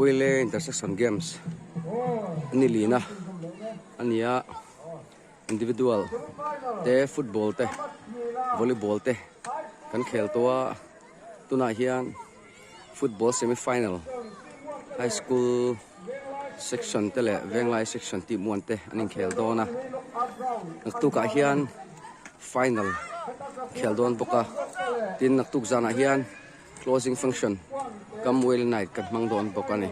Wele Intersection Games ani lina ania individual te football te volleyball te kan khel towa tuna hian football semi-final high school section tele venglai section team 1 te aning khel dona naktu ka hian final khel don boka tin naktuk zana hian closing function Camwell night kan mang don boka ni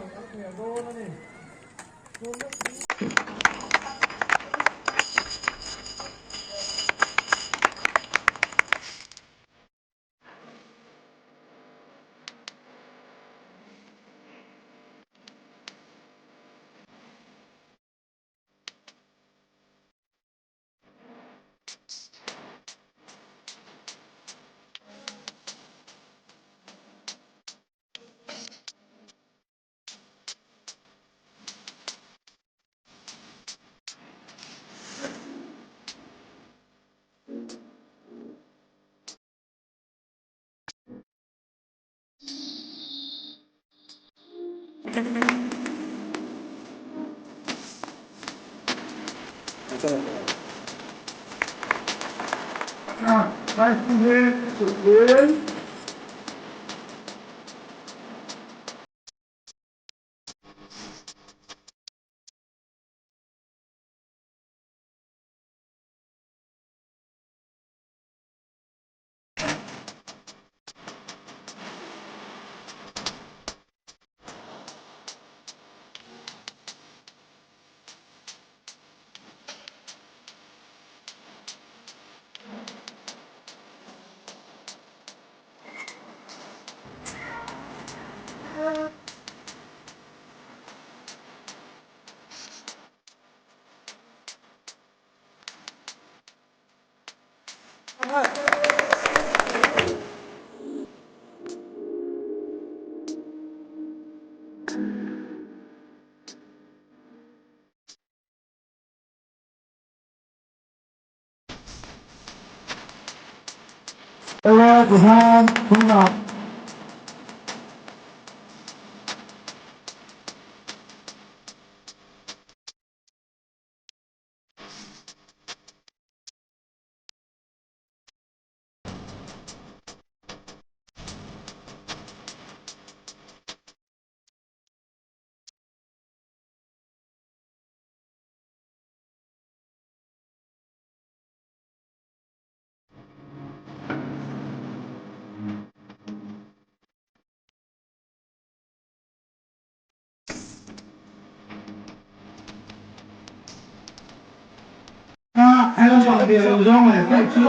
em chọn điều do người cách chưa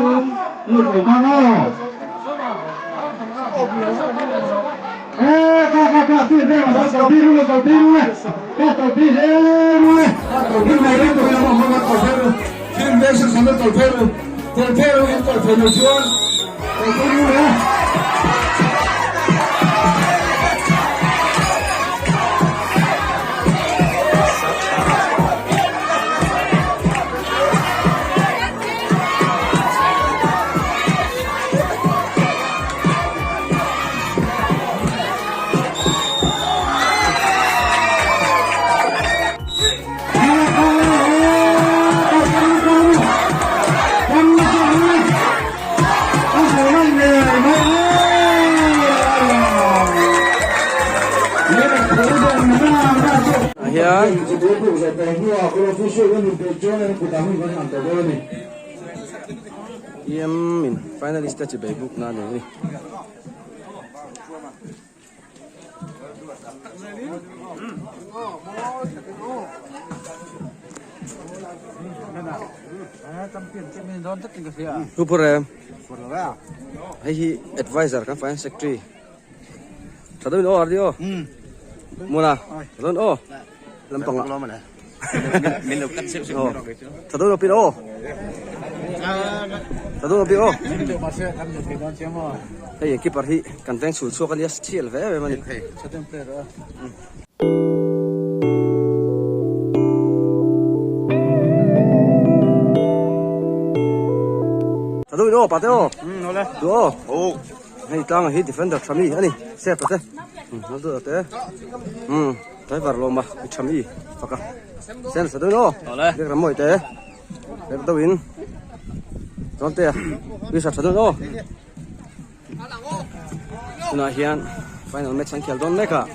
một của con đâu các tiền đây mà đầu tiên luôn các đầu tiên đấy luôn đầu tiên này đấy tôi làm một cái cầu phê phim đây sẽ sản xuất cầu phê luôn em cầu phê nhiều chưa cầu phê luôn đấy Min finalista ci baybuk na ni Kupure hai advisor kan finance secretary satu do ardio muna don o lampang la minum kan sip satu do pino satu do pino hey keeper hi kan teng sul so kan ya chiel ve mani satu player satu do pateo ole do hey tang hi defender chami ani se pate satu te tới vào lô mà chăm y phật à sen sẽ tới nó biết làm mồi thế để tôi in con tê biết sao tới nó tuna hian final match ang khel don meka